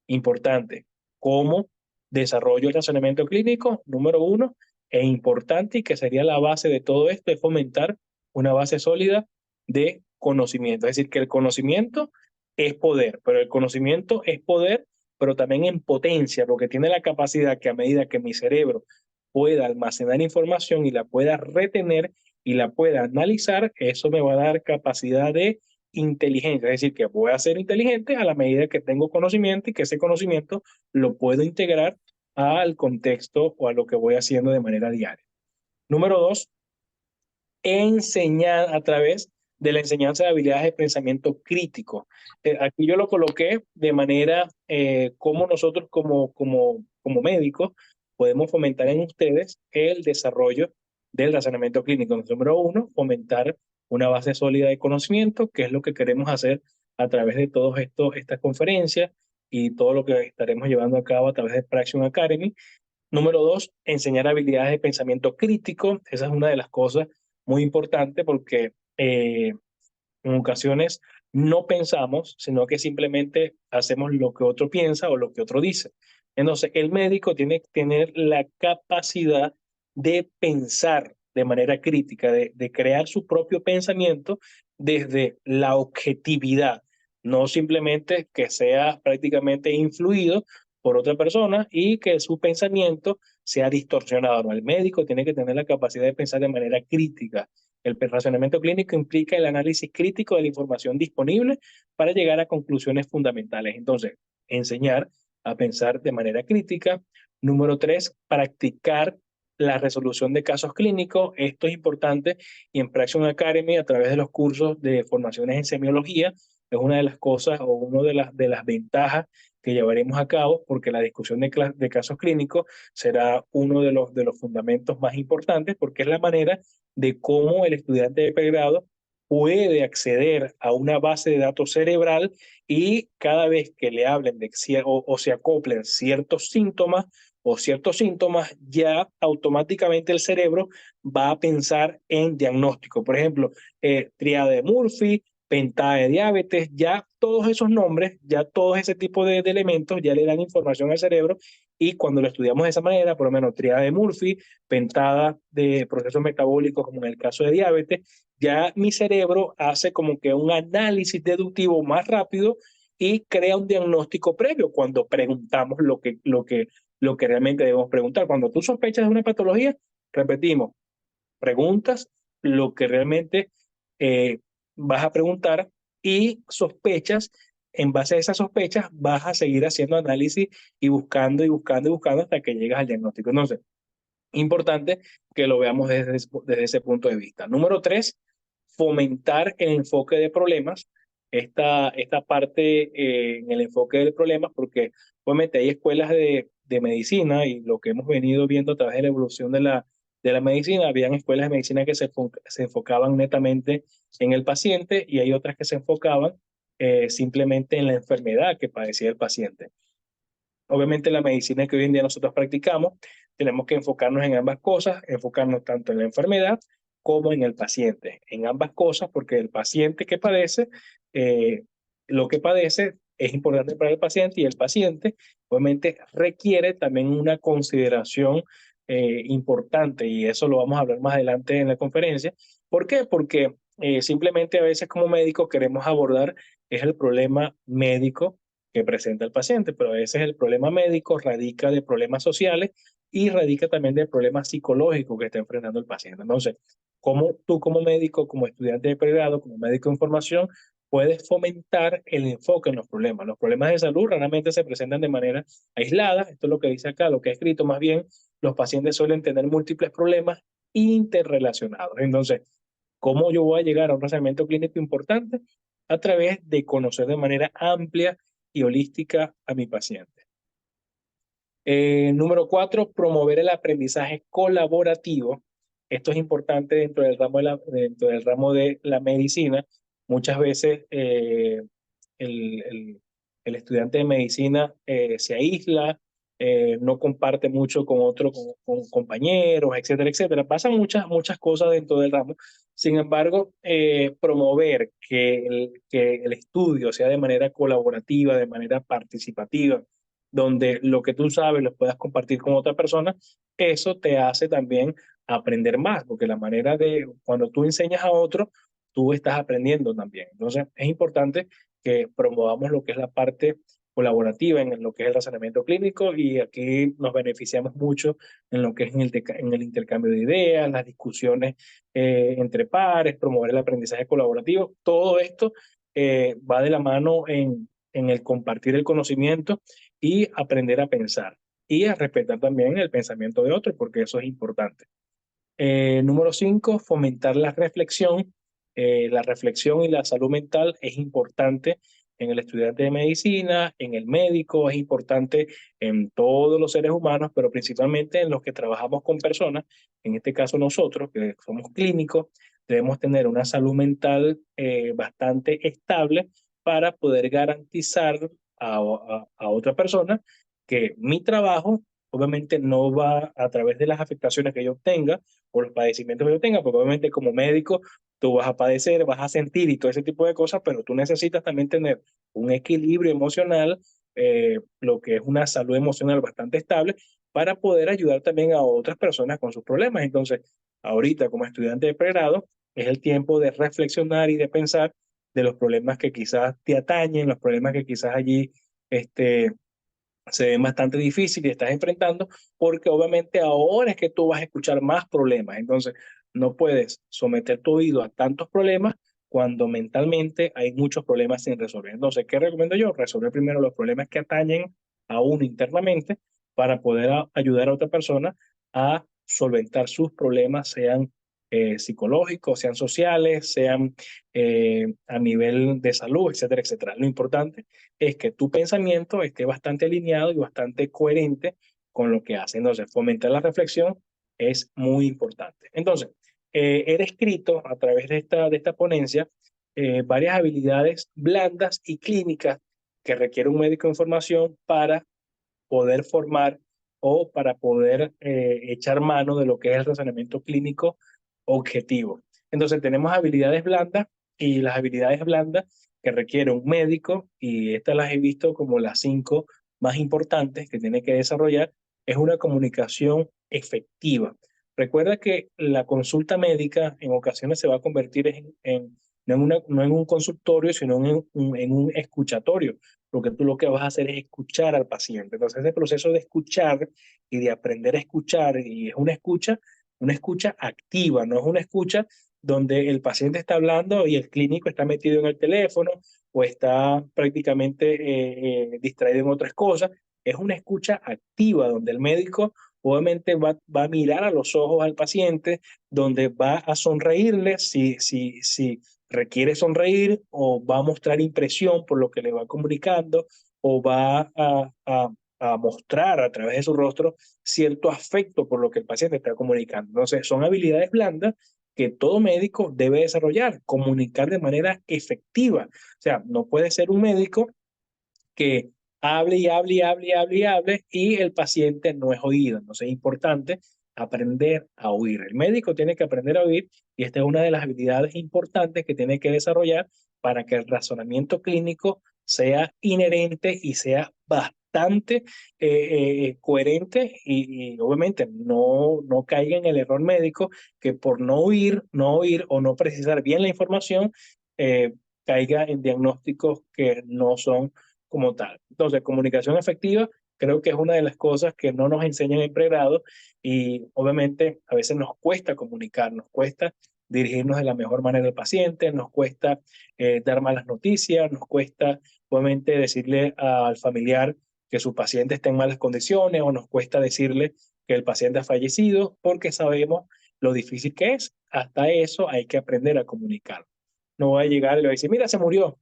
importante, ¿cómo desarrollo el razonamiento clínico? Número uno, e importante y que sería la base de todo esto, es fomentar una base sólida de conocimiento. Es decir, que el conocimiento es poder, pero el conocimiento es poder, pero también en potencia, porque tiene la capacidad que a medida que mi cerebro pueda almacenar información y la pueda retener y la pueda analizar, eso me va a dar capacidad de inteligencia, es decir, que voy a ser inteligente a la medida que tengo conocimiento y que ese conocimiento lo puedo integrar al contexto o a lo que voy haciendo de manera diaria. Número dos, enseñar a través de la enseñanza de habilidades de pensamiento crítico. Aquí yo lo coloqué de manera como nosotros como médicos podemos fomentar en ustedes el desarrollo del razonamiento clínico. Número uno, fomentar una base sólida de conocimiento, que es lo que queremos hacer a través de todas estas conferencias y todo lo que estaremos llevando a cabo a través de Praxium Academy. Número dos, enseñar habilidades de pensamiento crítico. Esa es una de las cosas muy importantes porque en ocasiones no pensamos, sino que simplemente hacemos lo que otro piensa o lo que otro dice. Entonces, el médico tiene que tener la capacidad de pensar de manera crítica, de crear su propio pensamiento desde la objetividad, no simplemente que sea prácticamente influido por otra persona y que su pensamiento sea distorsionado. ¿No? El médico tiene que tener la capacidad de pensar de manera crítica. El razonamiento clínico implica el análisis crítico de la información disponible para llegar a conclusiones fundamentales. Entonces, enseñar a pensar de manera crítica. Número tres, practicar la resolución de casos clínicos. Esto es importante y en Praxium Academy, a través de los cursos de formaciones en semiología, es una de las cosas o una de las ventajas que llevaremos a cabo, porque la discusión de casos clínicos será uno de los fundamentos más importantes, porque es la manera de cómo el estudiante de pregrado puede acceder a una base de datos cerebral y cada vez que le hablen o se acoplen ciertos síntomas, ya automáticamente el cerebro va a pensar en diagnóstico. Por ejemplo, tríada de Murphy, pentada de diabetes, ya todos esos nombres, ya todo ese tipo de elementos ya le dan información al cerebro y cuando lo estudiamos de esa manera, por lo menos tríada de Murphy, pentada de procesos metabólicos como en el caso de diabetes, ya mi cerebro hace como que un análisis deductivo más rápido y crea un diagnóstico previo cuando preguntamos lo que realmente debemos preguntar. Cuando tú sospechas de una patología, repetimos, preguntas lo que realmente eh, vas a preguntar y sospechas, en base a esas sospechas vas a seguir haciendo análisis y buscando y buscando y buscando hasta que llegas al diagnóstico. Entonces, importante que lo veamos desde ese punto de vista. Número tres, fomentar el enfoque de problemas. Esta parte en el enfoque de problemas, porque obviamente hay escuelas de medicina y lo que hemos venido viendo a través de la evolución de la medicina, habían escuelas de medicina que se enfocaban netamente en el paciente y hay otras que se enfocaban simplemente en la enfermedad que padecía el paciente. Obviamente la medicina que hoy en día nosotros practicamos, tenemos que enfocarnos en ambas cosas, enfocarnos tanto en la enfermedad como en el paciente, en ambas cosas, porque el paciente que padece, lo que padece es importante para el paciente y el paciente obviamente requiere también una consideración importante y eso lo vamos a hablar más adelante en la conferencia. ¿Por qué? Porque simplemente a veces como médicos queremos abordar es el problema médico que presenta el paciente, pero a veces el problema médico radica de problemas sociales y radica también de problemas psicológicos que está enfrentando el paciente. Entonces, ¿cómo tú como médico, como estudiante de pregrado, como médico de información, puedes fomentar el enfoque en los problemas? Los problemas de salud raramente se presentan de manera aislada, esto es lo que dice acá, lo que he escrito, más bien los pacientes suelen tener múltiples problemas interrelacionados. Entonces, ¿cómo yo voy a llegar a un razonamiento clínico importante? A través de conocer de manera amplia y holística a mi paciente. Número 4, promover el aprendizaje colaborativo. Esto es importante dentro del ramo de la medicina. Muchas veces el, el- el estudiante de medicina se aísla, no comparte mucho con otros, con compañeros, etcétera, etcétera. Pasan muchas cosas dentro del ramo. Sin embargo, promover que el estudio sea de manera colaborativa, de manera participativa, donde lo que tú sabes lo puedas compartir con otra persona, eso te hace también aprender más, porque la manera de, cuando tú enseñas a otro, tú estás aprendiendo también. Entonces, es importante que promovamos lo que es la parte colaborativa en lo que es el razonamiento clínico y aquí nos beneficiamos mucho en lo que es en el intercambio de ideas, las discusiones entre pares, promover el aprendizaje colaborativo. Todo esto va de la mano en el compartir el conocimiento y aprender a pensar y a respetar también el pensamiento de otro, porque eso es importante. Número 5, fomentar la reflexión. La reflexión y la salud mental es importante en el estudiante de medicina, en el médico, es importante en todos los seres humanos, pero principalmente en los que trabajamos con personas, en este caso nosotros, que somos clínicos, debemos tener una salud mental bastante estable para poder garantizar a otra persona que mi trabajo obviamente no va a través de las afectaciones que yo tenga o los padecimientos que yo tenga, porque obviamente como médico tú vas a padecer, vas a sentir y todo ese tipo de cosas, pero tú necesitas también tener un equilibrio emocional, lo que es una salud emocional bastante estable, para poder ayudar también a otras personas con sus problemas. Entonces, ahorita como estudiante de pregrado, es el tiempo de reflexionar y de pensar de los problemas que quizás te atañen, los problemas que quizás allí este, se ve bastante difícil y estás enfrentando, porque obviamente ahora es que tú vas a escuchar más problemas. Entonces, no puedes someter tu oído a tantos problemas cuando mentalmente hay muchos problemas sin resolver. Entonces, ¿qué recomiendo yo? Resolver primero los problemas que atañen a uno internamente para poder ayudar a otra persona a solventar sus problemas, sean psicológicos, sean sociales, sean a nivel de salud, etcétera, etcétera. Lo importante es que tu pensamiento esté bastante alineado y bastante coherente con lo que hace. Entonces, fomentar la reflexión es muy importante. Entonces, he descrito a través de esta ponencia varias habilidades blandas y clínicas que requiere un médico de información para poder formar o para poder echar mano de lo que es el razonamiento clínico objetivo. Entonces tenemos habilidades blandas y las habilidades blandas que requiere un médico, y estas las he visto como las 5 más importantes que tiene que desarrollar, es una comunicación efectiva. Recuerda que la consulta médica en ocasiones se va a convertir no en un consultorio, sino en un escuchatorio, porque tú lo que vas a hacer es escuchar al paciente. Entonces, ese proceso de escuchar y de aprender a escuchar, y es una escucha activa, no es una escucha donde el paciente está hablando y el clínico está metido en el teléfono o está prácticamente distraído en otras cosas. Es una escucha activa donde el médico obviamente va a mirar a los ojos al paciente, donde va a sonreírle si requiere sonreír, o va a mostrar impresión por lo que le va comunicando, o va a mostrar a través de su rostro cierto afecto por lo que el paciente está comunicando. Entonces, son habilidades blandas que todo médico debe desarrollar, comunicar de manera efectiva. O sea, no puede ser un médico que hable y hable y hable y hable y hable y el paciente no es oído. Entonces es importante aprender a oír. El médico tiene que aprender a oír y esta es una de las habilidades importantes que tiene que desarrollar para que el razonamiento clínico sea inherente y sea bastante coherente y obviamente no caiga en el error médico que por no oír o no precisar bien la información, caiga en diagnósticos que no son como tal. Entonces, comunicación efectiva creo que es una de las cosas que no nos enseñan en pregrado y obviamente a veces nos cuesta comunicar, nos cuesta dirigirnos de la mejor manera al paciente, nos cuesta dar malas noticias, nos cuesta obviamente decirle al familiar que su paciente está en malas condiciones o nos cuesta decirle que el paciente ha fallecido porque sabemos lo difícil que es. Hasta eso hay que aprender a comunicar. No voy a llegar y le voy a decir, mira, se murió,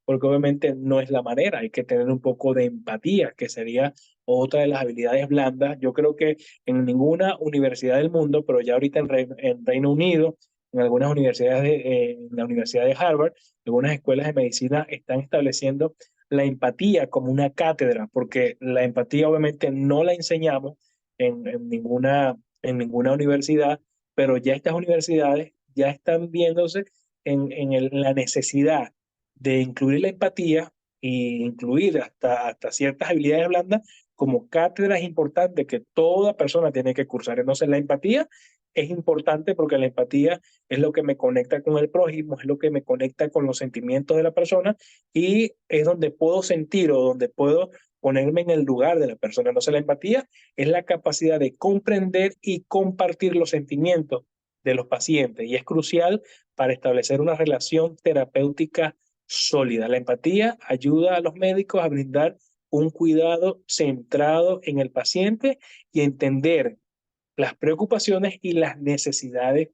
porque obviamente no es la manera, hay que tener un poco de empatía, que sería otra de las habilidades blandas. Yo creo que en ninguna universidad del mundo, pero ya ahorita en Reino Unido, en algunas universidades, en la Universidad de Harvard, algunas escuelas de medicina están estableciendo la empatía como una cátedra, porque la empatía obviamente no la enseñamos en ninguna universidad, pero ya estas universidades ya están viéndose la necesidad de incluir la empatía e incluir hasta ciertas habilidades blandas como cátedras importantes que toda persona tiene que cursar. Entonces, la empatía es importante porque la empatía es lo que me conecta con el prójimo, es lo que me conecta con los sentimientos de la persona y es donde puedo sentir o donde puedo ponerme en el lugar de la persona. Entonces, la empatía es la capacidad de comprender y compartir los sentimientos de los pacientes y es crucial para establecer una relación terapéutica sólida. La empatía ayuda a los médicos a brindar un cuidado centrado en el paciente y entender las preocupaciones y las necesidades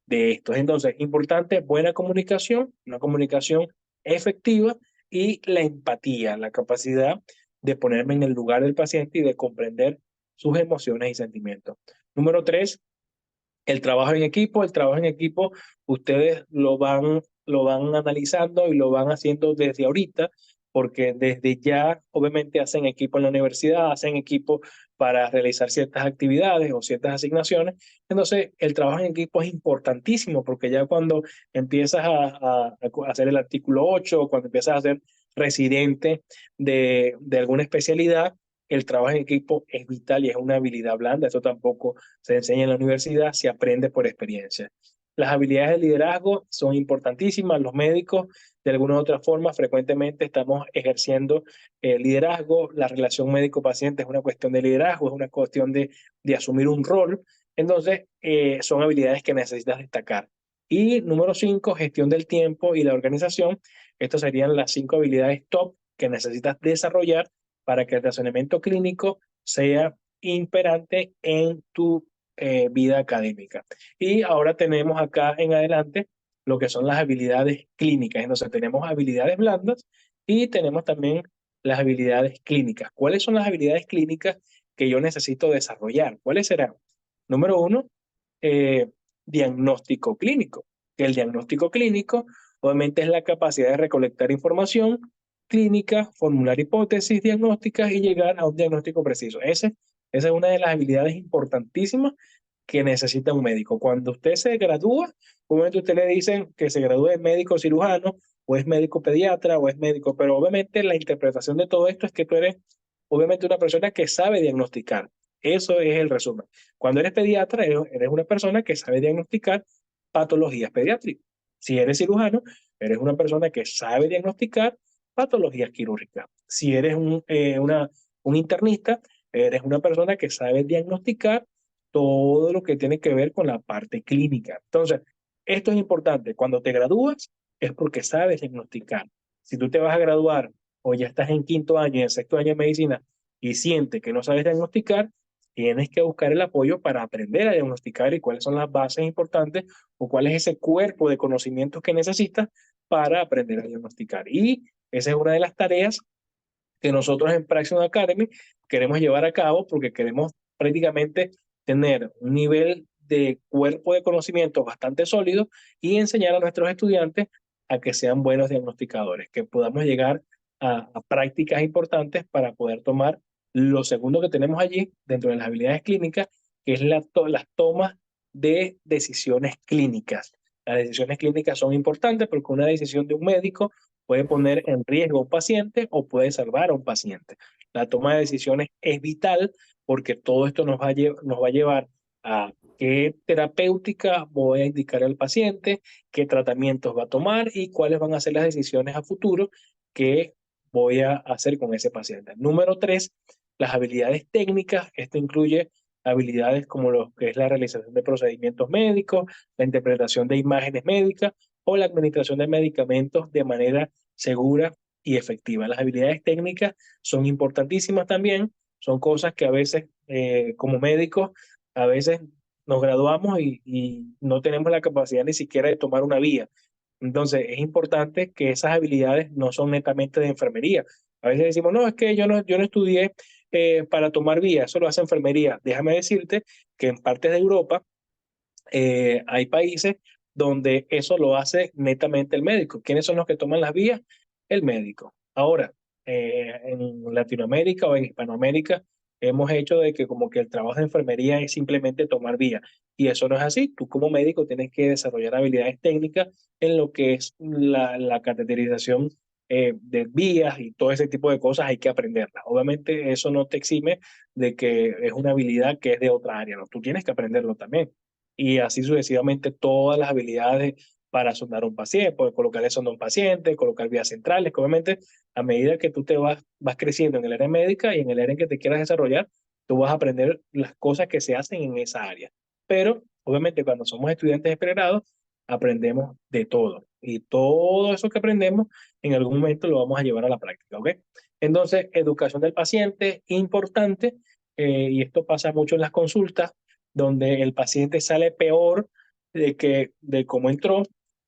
de estos. Entonces, importante, buena comunicación, una comunicación efectiva y la empatía, la capacidad de ponerme en el lugar del paciente y de comprender sus emociones y sentimientos. Número tres, el trabajo en equipo. El trabajo en equipo, ustedes lo van analizando y lo van haciendo desde ahorita, porque desde ya obviamente hacen equipo en la universidad, hacen equipo para realizar ciertas actividades o ciertas asignaciones. Entonces, el trabajo en equipo es importantísimo porque ya cuando empiezas a hacer el artículo 8, cuando empiezas a ser residente de alguna especialidad, el trabajo en equipo es vital y es una habilidad blanda. Eso tampoco se enseña en la universidad, se aprende por experiencia. Las habilidades de liderazgo son importantísimas. Los médicos, de alguna u otra forma, frecuentemente estamos ejerciendo liderazgo. La relación médico-paciente es una cuestión de liderazgo, es una cuestión de asumir un rol. Entonces, son habilidades que necesitas destacar. Y número 5, gestión del tiempo y la organización. Estas serían las 5 habilidades top que necesitas desarrollar para que el razonamiento clínico sea imperante en tu vida académica. Y ahora tenemos acá en adelante lo que son las habilidades clínicas. Entonces tenemos habilidades blandas y tenemos también las habilidades clínicas. ¿Cuáles son las habilidades clínicas que yo necesito desarrollar? ¿Cuáles serán? Número uno, eh, diagnóstico clínico. El diagnóstico clínico obviamente es la capacidad de recolectar información clínica, formular hipótesis diagnósticas y llegar a un diagnóstico preciso. Esa es una de las habilidades importantísimas que necesita un médico. Cuando usted se gradúa, obviamente usted le dicen que se gradúe de médico cirujano o es médico pediatra o es médico, pero obviamente la interpretación de todo esto es que tú eres obviamente una persona que sabe diagnosticar. Eso es el resumen. Cuando eres pediatra, eres una persona que sabe diagnosticar patologías pediátricas. Si eres cirujano, eres una persona que sabe diagnosticar patologías quirúrgicas. Si eres un internista, eres una persona que sabe diagnosticar todo lo que tiene que ver con la parte clínica. Entonces, esto es importante. Cuando te gradúas es porque sabes diagnosticar. Si tú te vas a graduar o ya estás en quinto año y en sexto año de medicina y sientes que no sabes diagnosticar, tienes que buscar el apoyo para aprender a diagnosticar y cuáles son las bases importantes o cuál es ese cuerpo de conocimientos que necesitas para aprender a diagnosticar. Y esa es una de las tareas que nosotros en Praxis Academy queremos llevar a cabo porque queremos prácticamente tener un nivel de cuerpo de conocimiento bastante sólido y enseñar a nuestros estudiantes a que sean buenos diagnosticadores, que podamos llegar a prácticas importantes para poder tomar lo segundo que tenemos allí dentro de las habilidades clínicas, que es las tomas de decisiones clínicas. Las decisiones clínicas son importantes porque una decisión de un médico puede poner en riesgo a un paciente o puede salvar a un paciente. La toma de decisiones es vital porque todo esto nos va a llevar a qué terapéutica voy a indicar al paciente, qué tratamientos va a tomar y cuáles van a ser las decisiones a futuro que voy a hacer con ese paciente. Número tres, las habilidades técnicas. Esto incluye habilidades como lo que es la realización de procedimientos médicos, la interpretación de imágenes médicas o la administración de medicamentos de manera segura y efectiva. Las habilidades técnicas son importantísimas también, son cosas que a veces como médicos, a veces nos graduamos y no tenemos la capacidad ni siquiera de tomar una vía. Entonces, es importante que esas habilidades no son netamente de enfermería. A veces decimos, no, es que yo no estudié para tomar vía, eso lo hace enfermería. Déjame decirte que en partes de Europa hay países donde eso lo hace netamente el médico. ¿Quiénes son los que toman las vías? El médico. Ahora, en Latinoamérica o en Hispanoamérica hemos hecho de que como que el trabajo de enfermería es simplemente tomar vías. Y eso no es así. Tú como médico tienes que desarrollar habilidades técnicas en lo que es la cateterización de vías y todo ese tipo de cosas hay que aprenderlas. Obviamente eso no te exime de que es una habilidad que es de otra área, ¿no? Tú tienes que aprenderlo también y así sucesivamente todas las habilidades para sondar un paciente, poder colocar el sonda a un paciente, colocar vías centrales, que obviamente a medida que tú vas creciendo en el área médica y en el área en que te quieras desarrollar, tú vas a aprender las cosas que se hacen en esa área. Pero obviamente cuando somos estudiantes de pregrado, aprendemos de todo y todo eso que aprendemos en algún momento lo vamos a llevar a la práctica, ¿ok? Entonces, educación del paciente, importante, y esto pasa mucho en las consultas, donde el paciente sale peor de cómo entró,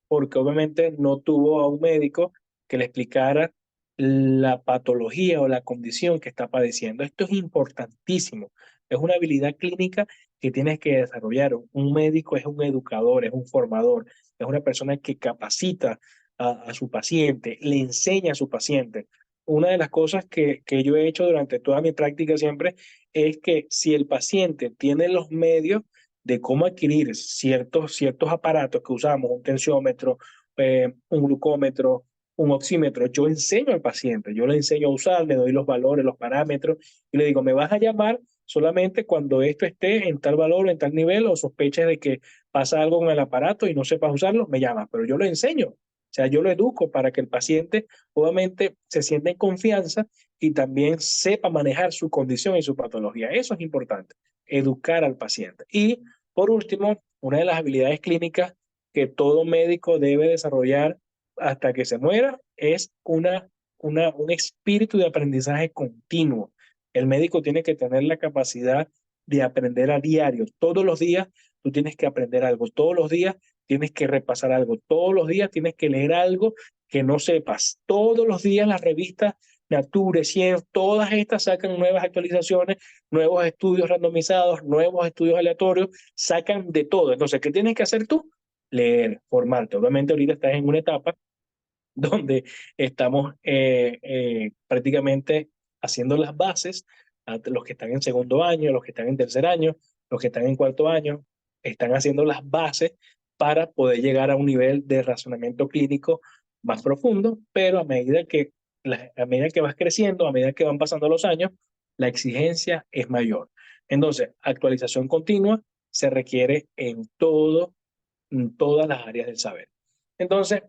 porque obviamente no tuvo a un médico que le explicara la patología o la condición que está padeciendo. Esto es importantísimo. Es una habilidad clínica que tienes que desarrollar. Un médico es un educador, es un formador, es una persona que capacita a su paciente, le enseña a su paciente. Una de las cosas que yo he hecho durante toda mi práctica siempre es que si el paciente tiene los medios de cómo adquirir ciertos aparatos que usamos, un tensiómetro, un glucómetro, un oxímetro, yo enseño al paciente, yo le enseño a usar, le doy los valores, los parámetros y le digo, me vas a llamar solamente cuando esto esté en tal valor, en tal nivel o sospeches de que pasa algo con el aparato y no sepas usarlo, me llamas, pero yo lo enseño. O sea, yo lo educo para que el paciente obviamente se sienta en confianza y también sepa manejar su condición y su patología. Eso es importante, educar al paciente. Y por último, una de las habilidades clínicas que todo médico debe desarrollar hasta que se muera es un espíritu de aprendizaje continuo. El médico tiene que tener la capacidad de aprender a diario. Todos los días tú tienes que aprender algo. Todos los días tienes que repasar algo. Todos los días tienes que leer algo que no sepas. Todos los días las revistas Nature, Science, todas estas sacan nuevas actualizaciones, nuevos estudios randomizados, nuevos estudios aleatorios, sacan de todo. Entonces, ¿qué tienes que hacer tú? Leer, formarte. Obviamente ahorita estás en una etapa donde estamos prácticamente haciendo las bases, a los que están en segundo año, los que están en tercer año, los que están en cuarto año, están haciendo las bases para poder llegar a un nivel de razonamiento clínico más profundo, pero a medida que vas creciendo, a medida que van pasando los años, la exigencia es mayor. Entonces, actualización continua se requiere en todas las áreas del saber. Entonces,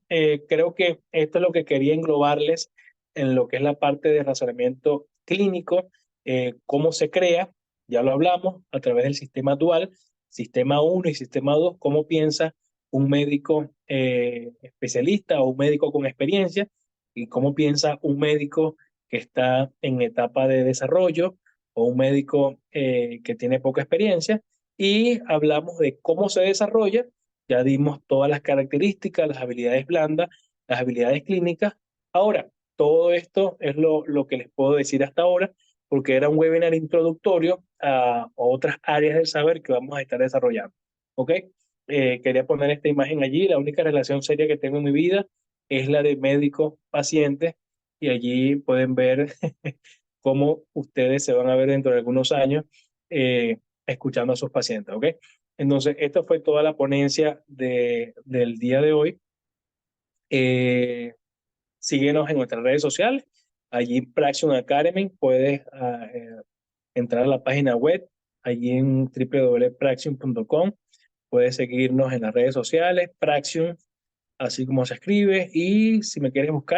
creo que esto es lo que quería englobarles en lo que es la parte de razonamiento clínico, cómo se crea, ya lo hablamos, a través del sistema dual, sistema uno y sistema 2, cómo piensa un médico especialista o un médico con experiencia y cómo piensa un médico que está en etapa de desarrollo o un médico que tiene poca experiencia. Y hablamos de cómo se desarrolla, ya dimos todas las características, las habilidades blandas, las habilidades clínicas. Ahora, todo esto es lo que les puedo decir hasta ahora, porque era un webinar introductorio a otras áreas del saber que vamos a estar desarrollando. ¿Ok? Quería poner esta imagen allí. La única relación seria que tengo en mi vida es la de médico-paciente, y allí pueden ver cómo ustedes se van a ver dentro de algunos años escuchando a sus pacientes. ¿Ok? Entonces, esta fue toda la ponencia del día de hoy. Síguenos en nuestras redes sociales allí Praxium Academy, puedes entrar a la página web, allí en www.praxium.com, puedes seguirnos en las redes sociales, Praxium, así como se escribe, y si me quieres buscar,